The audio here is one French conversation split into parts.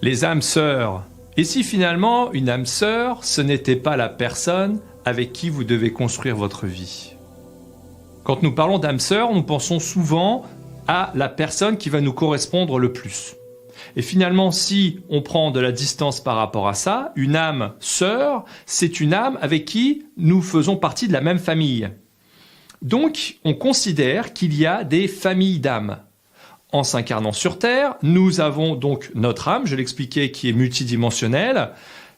Les âmes sœurs. Et si finalement une âme sœur, ce n'était pas la personne avec qui vous devez construire votre vie? Quand nous parlons d'âme sœur, nous pensons souvent à la personne qui va nous correspondre le plus. Et finalement, si on prend de la distance par rapport à ça, une âme sœur, c'est une âme avec qui nous faisons partie de la même famille. Donc, on considère qu'il y a des familles d'âmes. En s'incarnant sur Terre, nous avons donc notre âme, je l'expliquais, qui est multidimensionnelle.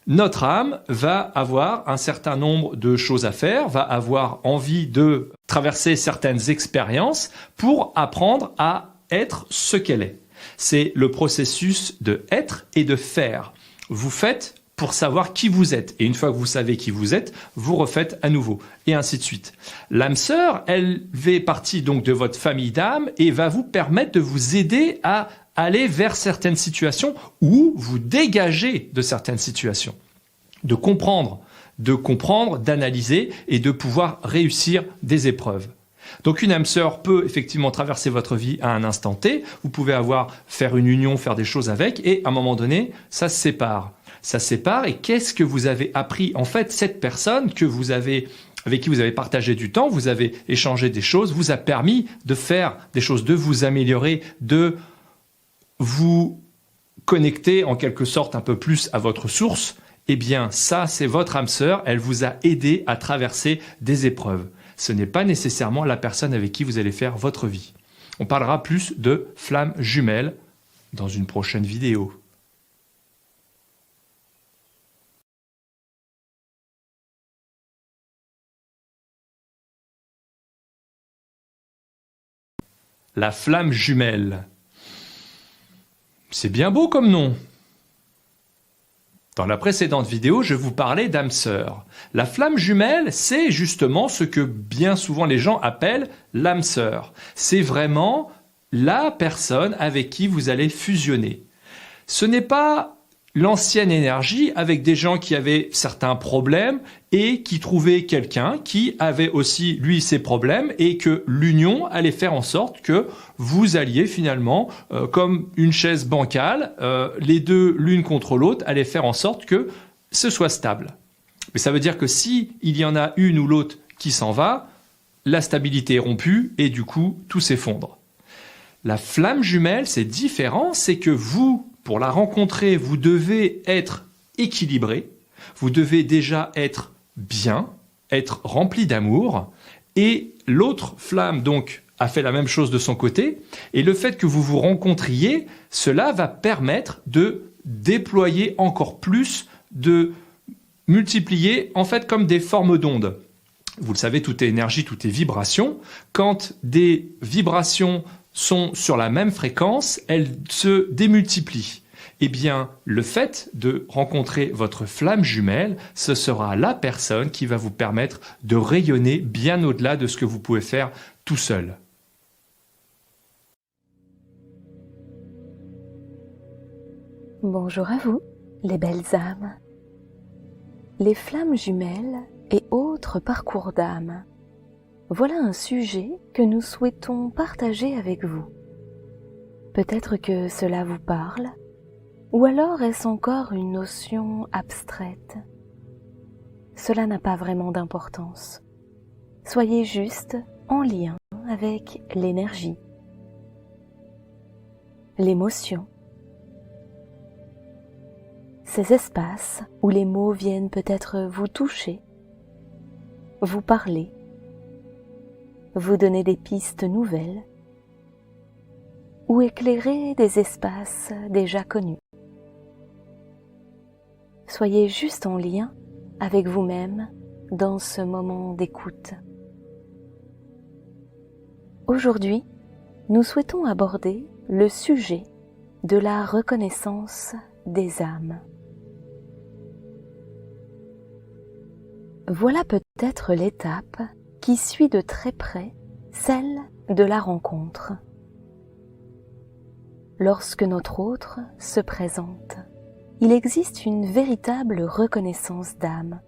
Notre âme va avoir un certain nombre de choses à faire, va avoir envie de traverser certaines expériences pour apprendre à être ce qu'elle est. C'est le processus de être et de faire. Vous faites pour savoir qui vous êtes. Et une fois que vous savez qui vous êtes, vous refaites à nouveau. Et ainsi de suite. L'âme sœur, elle fait partie donc de votre famille d'âmes et va vous permettre de vous aider à aller vers certaines situations ou vous dégager de certaines situations. De comprendre, d'analyser et de pouvoir réussir des épreuves. Donc une âme sœur peut effectivement traverser votre vie à un instant T. Vous pouvez faire une union, faire des choses avec, et à un moment donné, ça se sépare. Ça se sépare, et qu'est-ce que vous avez appris? En fait, cette personne avec qui vous avez partagé du temps, vous avez échangé des choses, vous a permis de faire des choses, de vous améliorer, de vous connecter en quelque sorte un peu plus à votre source. Eh bien, ça, c'est votre âme sœur. Elle vous a aidé à traverser des épreuves. Ce n'est pas nécessairement la personne avec qui vous allez faire votre vie. On parlera plus de flammes jumelles dans une prochaine vidéo. La flamme jumelle. C'est bien beau comme nom. Dans la précédente vidéo, je vous parlais d'âme sœur. La flamme jumelle, c'est justement ce que bien souvent les gens appellent l'âme sœur. C'est vraiment la personne avec qui vous allez fusionner. Ce n'est pas l'ancienne énergie avec des gens qui avaient certains problèmes et qui trouvaient quelqu'un qui avait aussi, lui, ses problèmes et que l'union allait faire en sorte que vous alliez finalement, comme une chaise bancale, les deux, l'une contre l'autre, allaient faire en sorte que ce soit stable. Mais ça veut dire que si il y en a une ou l'autre qui s'en va, la stabilité est rompue et du coup, tout s'effondre. La flamme jumelle, c'est différent, c'est que vous, pour la rencontrer, vous devez être équilibré, vous devez déjà être bien, être rempli d'amour, et l'autre flamme donc a fait la même chose de son côté, et le fait que vous vous rencontriez, cela va permettre de déployer encore plus, de multiplier en fait comme des formes d'ondes. Vous le savez, tout est énergie, tout est vibration. Quand des vibrations sont sur la même fréquence, elles se démultiplient. Eh bien, le fait de rencontrer votre flamme jumelle, ce sera la personne qui va vous permettre de rayonner bien au-delà de ce que vous pouvez faire tout seul. Bonjour à vous, les belles âmes. Les flammes jumelles et autres parcours d'âme. Voilà un sujet que nous souhaitons partager avec vous. Peut-être que cela vous parle, ou alors est-ce encore une notion abstraite? Cela n'a pas vraiment d'importance. Soyez juste en lien avec l'énergie, l'émotion, ces espaces où les mots viennent peut-être vous toucher, vous parler, vous donner des pistes nouvelles ou éclairer des espaces déjà connus. Soyez juste en lien avec vous-même dans ce moment d'écoute. Aujourd'hui, nous souhaitons aborder le sujet de la reconnaissance des âmes. Voilà peut-être l'étape qui suit de très près celle de la rencontre. Lorsque notre autre se présente, il existe une véritable reconnaissance d'âme.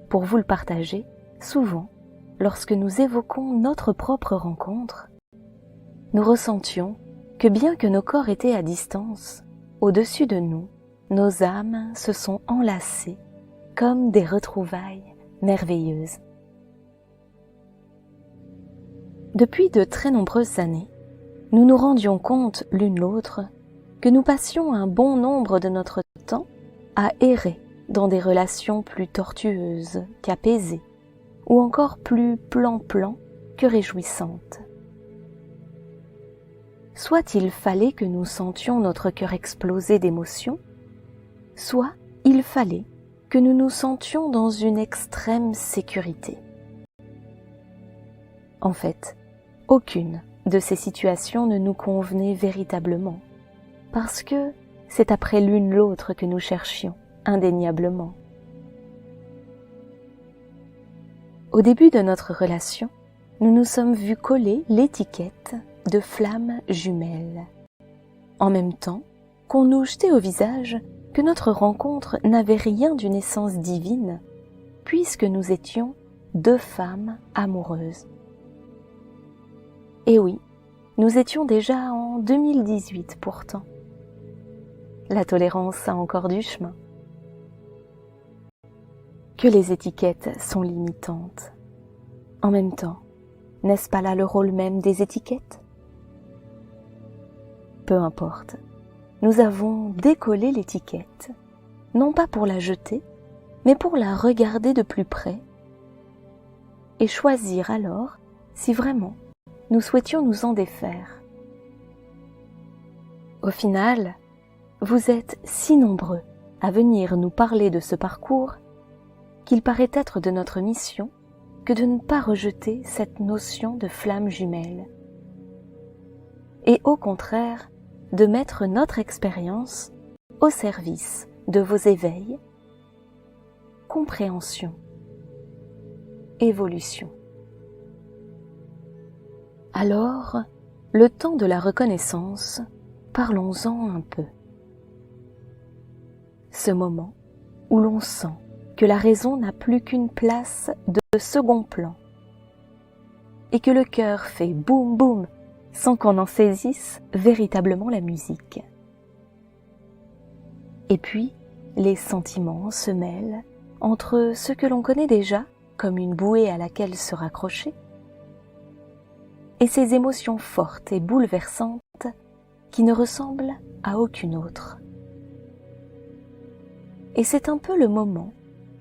Pour vous le partager, souvent, lorsque nous évoquons notre propre rencontre, nous ressentions que bien que nos corps étaient à distance, au-dessus de nous, nos âmes se sont enlacées comme des retrouvailles merveilleuses. Depuis de très nombreuses années, nous nous rendions compte l'une l'autre que nous passions un bon nombre de notre temps à errer dans des relations plus tortueuses qu'apaisées, ou encore plus plan-plan que réjouissantes. Soit il fallait que nous sentions notre cœur exploser d'émotion, soit il fallait que nous nous sentions dans une extrême sécurité. En fait, aucune de ces situations ne nous convenait véritablement, parce que c'est après l'une l'autre que nous cherchions, indéniablement. Au début de notre relation, nous nous sommes vus coller l'étiquette de flammes jumelles, en même temps qu'on nous jetait au visage que notre rencontre n'avait rien d'une essence divine, puisque nous étions deux femmes amoureuses. Et oui, nous étions déjà en 2018 pourtant. La tolérance a encore du chemin. Que les étiquettes sont limitantes. En même temps, n'est-ce pas là le rôle même des étiquettes ? Peu importe, nous avons décollé l'étiquette, non pas pour la jeter, mais pour la regarder de plus près et choisir alors si vraiment nous souhaitions nous en défaire. Au final, vous êtes si nombreux à venir nous parler de ce parcours qu'il paraît être de notre mission que de ne pas rejeter cette notion de flamme jumelle et au contraire de mettre notre expérience au service de vos éveils, compréhension, évolution. Alors, le temps de la reconnaissance, parlons-en un peu. Ce moment où l'on sent que la raison n'a plus qu'une place de second plan et que le cœur fait boum boum sans qu'on en saisisse véritablement la musique. Et puis, les sentiments se mêlent entre ce que l'on connaît déjà comme une bouée à laquelle se raccrocher et ces émotions fortes et bouleversantes qui ne ressemblent à aucune autre. Et c'est un peu le moment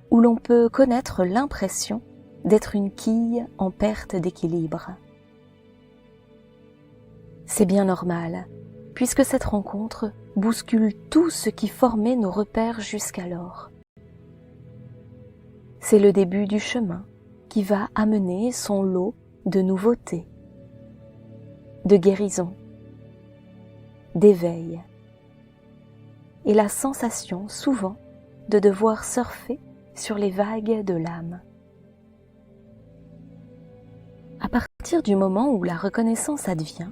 où l'on peut connaître l'impression d'être une quille en perte d'équilibre. C'est bien normal, puisque cette rencontre bouscule tout ce qui formait nos repères jusqu'alors. C'est le début du chemin qui va amener son lot de nouveautés, de guérison, d'éveil, et la sensation souvent de devoir surfer sur les vagues de l'âme. À partir du moment où la reconnaissance advient,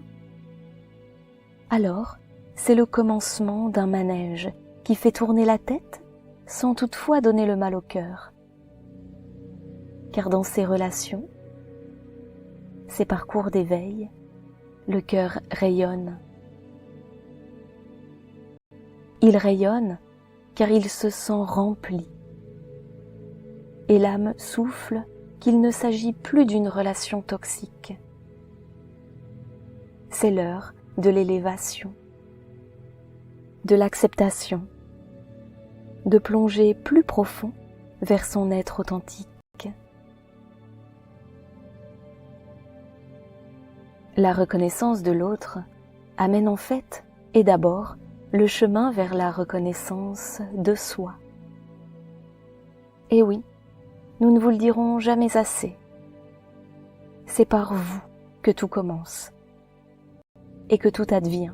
alors c'est le commencement d'un manège qui fait tourner la tête sans toutefois donner le mal au cœur. Car dans ces relations, ces parcours d'éveil, le cœur rayonne. Il rayonne car il se sent rempli. Et l'âme souffle qu'il ne s'agit plus d'une relation toxique. C'est l'heure de l'élévation, de l'acceptation, de plonger plus profond vers son être authentique. La reconnaissance de l'autre amène en fait, et d'abord, le chemin vers la reconnaissance de soi. Et oui, nous ne vous le dirons jamais assez. C'est par vous que tout commence et que tout advient.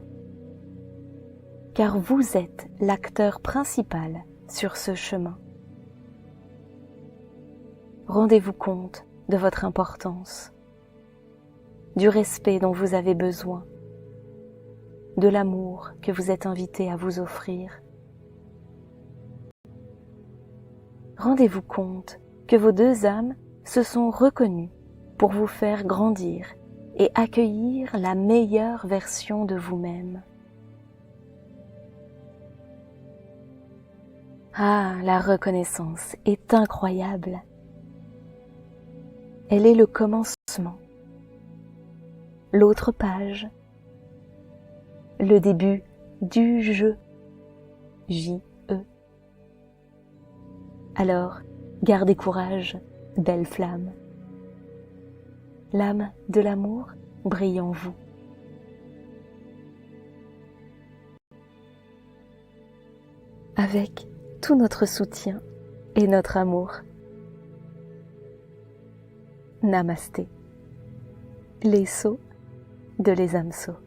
Car vous êtes l'acteur principal sur ce chemin. Rendez-vous compte de votre importance, du respect dont vous avez besoin, de l'amour que vous êtes invité à vous offrir. Rendez-vous compte que vos deux âmes se sont reconnues pour vous faire grandir et accueillir la meilleure version de vous-même. Ah, la reconnaissance est incroyable. Elle est le commencement, l'autre page, le début du jeu, J-E. Alors, gardez courage, belle flamme. L'âme de l'amour brille en vous. Avec tout notre soutien et notre amour. Namasté. Les sceaux de Les âmes sceaux.